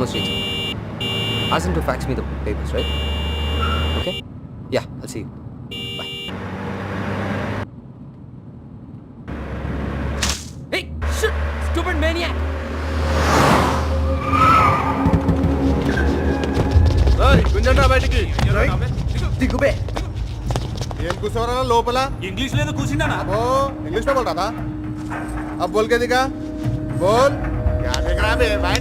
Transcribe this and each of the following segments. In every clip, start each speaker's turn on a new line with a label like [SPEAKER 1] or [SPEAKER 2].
[SPEAKER 1] Thomas Street. Ask him to fax me the papers, right? Okay? Yeah, I'll see you. Bye. Hey, shit! Stupid maniac!
[SPEAKER 2] గుంజండి బయటికి
[SPEAKER 1] దిగుబే
[SPEAKER 2] ఏం కూర్చోవరా లోపల
[SPEAKER 3] English లేదు కూర్చుండా
[SPEAKER 2] ओ English में बोल रहा था अब बोल के दिखा बोल क्या देख रहा है भाई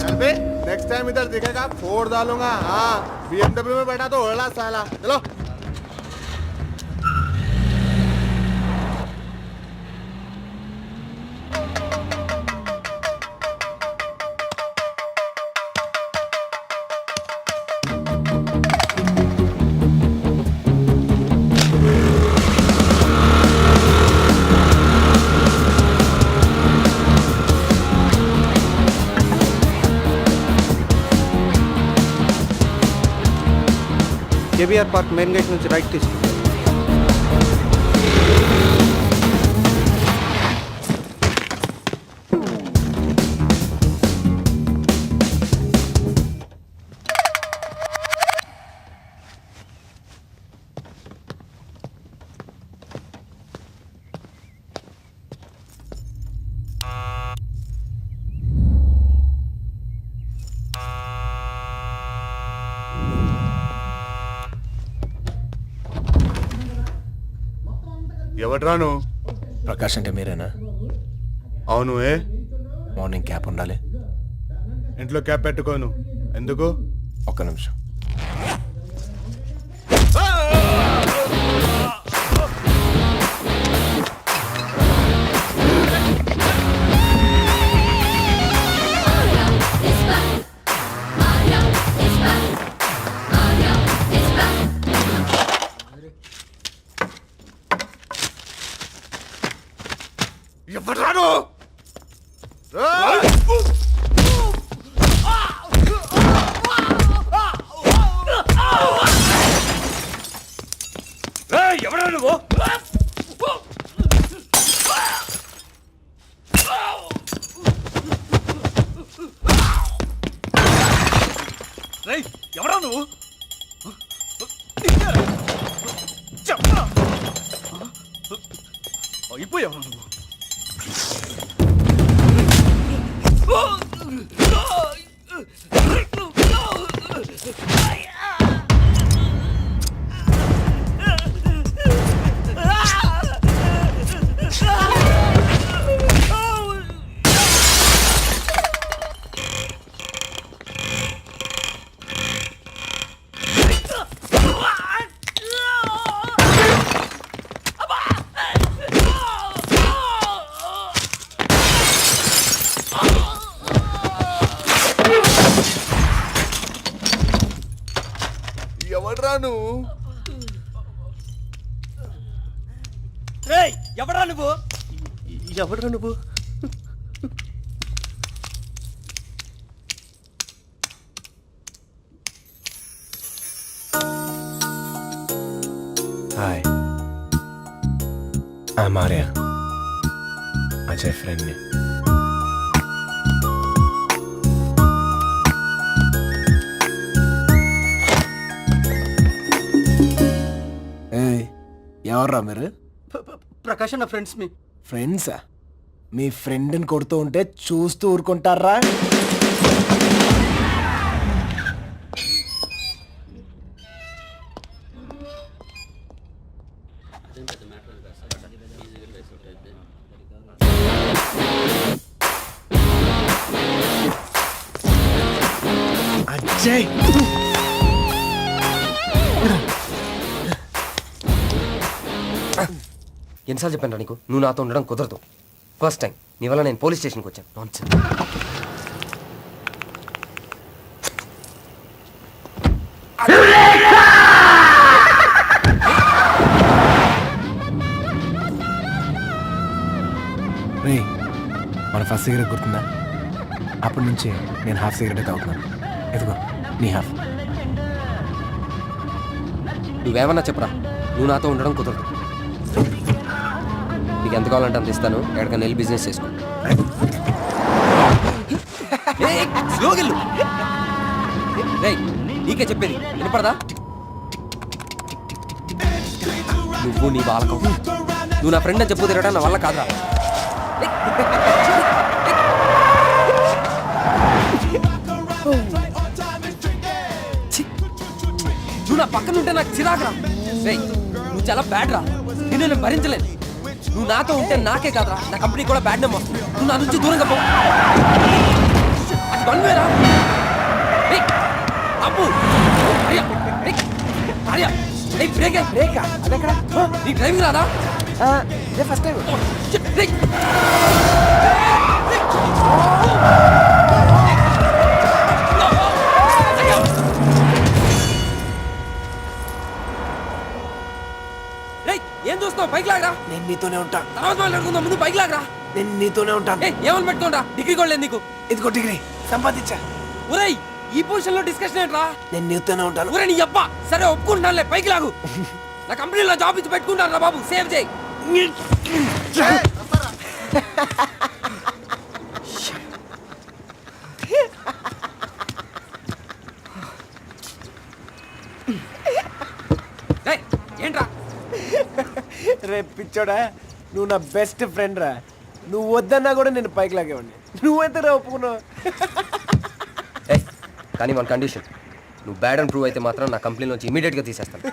[SPEAKER 2] चल बे नेक्स्ट टाइम इधर दिखेगा फोड़ डालूंगा हाँ BMW में बैठा तो ओला साला चलो
[SPEAKER 4] కేబీఆర్ పార్క్ మెయిన్ గేట్ నుంచి రైట్ తీసుకో.
[SPEAKER 2] ఎవడ్రాను
[SPEAKER 5] ప్రకాష్ అంటే మీరేనా?
[SPEAKER 2] అవును ఏ
[SPEAKER 5] మార్నింగ్ క్యాప్ ఉండాలి.
[SPEAKER 2] ఇంట్లో క్యాప్ పెట్టుకోను ఎందుకు
[SPEAKER 5] ఒక్క నిమిషం.
[SPEAKER 2] ఎవడ్రాను
[SPEAKER 3] ఎవరా నువ్వు? ఎవరా నువ్వు? చెప్పరా అయిపోయావరా నువ్వు?
[SPEAKER 2] ఎవడ్రాను
[SPEAKER 3] ఎవరా నువ్వు?
[SPEAKER 5] ఎవడ్రా నువ్వు? హాయ్, ఐఎమ్ ఆర్య, అజయ్ ఫ్రెండ్ని. ఎవర్రా మీరు?
[SPEAKER 4] ప్రకాష్ అన్న ఫ్రెండ్స్ మీ
[SPEAKER 5] ఫ్రెండ్సా? మీ ఫ్రెండ్ని కొడుతూ ఉంటే చూస్తూ ఊరుకుంటారా? అజయ్,
[SPEAKER 1] ఎన్నిసార్లు చెప్పాను నీకు నువ్వు నాతో ఉండడం కుదరదు. ఫస్ట్ టైం నీ వల్ల నేను పోలీస్ స్టేషన్కి వచ్చాను. నాన్సెన్స్.
[SPEAKER 5] రే, మన ఫస్ట్ సిగరెట్ గుర్తుందా? అప్పటి నుంచి నేను హాఫ్ సిగరెట్ తాగుతున్నాను. ఎదుగో నీ హాఫ్.
[SPEAKER 1] నువ్వేమన్నా చెప్పరా, నువ్వు నాతో ఉండడం కుదరదు. నీకు ఎంత కావాలంటే అంత ఇస్తాను. ఎక్కడికైనా వెళ్ళి బిజినెస్ చేసుకో. లోగిల్లు రేయ్ నీకే చెప్పేది వినపడదా నువ్వు నీ బాలకం నువ్వు నా ఫ్రెండ్ అని చెప్పు తిరగడం నా వల్ల కాదురా ఏయ్. ఛీ. నువ్వు నా పక్కన ఉంటే నాకు చిరాకురా రేయ్ నువ్వు చాలా బ్యాడ్ రా నేను భరించలేను నువ్వు నాతో ఉంటే నాకే కాదురా నా కంపెనీ కూడా బ్యాడ్ నేమ్ వస్తుంది నువ్వు నా నుంచి దూరంగా పో అది వన్వేరా అప్పు అయ్యా అయ్యా బ్రేక్ బ్రేక్ అదెక్కడ నీ డ్రైవింగ్ రాదా ఫస్ట్ టైం ఏం చూస్తావు బైక్ లాగరా
[SPEAKER 5] నేను నీతోనే ఉంటా
[SPEAKER 1] తర్వాత మాట్లాడుకుందాం ముందు బైక్ లాగరా
[SPEAKER 5] నేను నీతోనే ఉంటాను
[SPEAKER 1] ఏమని పెట్టుకోండా డిగ్రీ కూడా లేదు నీకు
[SPEAKER 5] ఇదిగో డిగ్రీ సంపాదించా
[SPEAKER 1] ఒరేయ్ ఈ పొజిషన్ లో డిస్కషన్ ఏంట్రా
[SPEAKER 5] నేను నీతోనే ఉంటాను
[SPEAKER 1] ఒరే నీ అబ్బా సరే ఒప్పుకుంటానులే పైకి లాగు నా కంపెనీలో జాబ్ ఇచ్చి పెట్టుకుంటాను రా బాబు సేవ్ చేయి ఏయ్, ఏంట్రా
[SPEAKER 5] రే పిచ్చోడా నువ్వు నా బెస్ట్ ఫ్రెండ్ రా నువ్వు వద్దన్నా కూడా నేను పైకి లాగేవాడిని నువ్వెంత రా ఒప్పుకున్నావు
[SPEAKER 1] ఏయ్, కానీ వన్ కండిషన్ నువ్వు బ్యాడ్ అండ్ ప్రూవ్ అయితే మాత్రం నా కంపెనీ నుంచి ఇమీడియట్గా తీసేస్తాను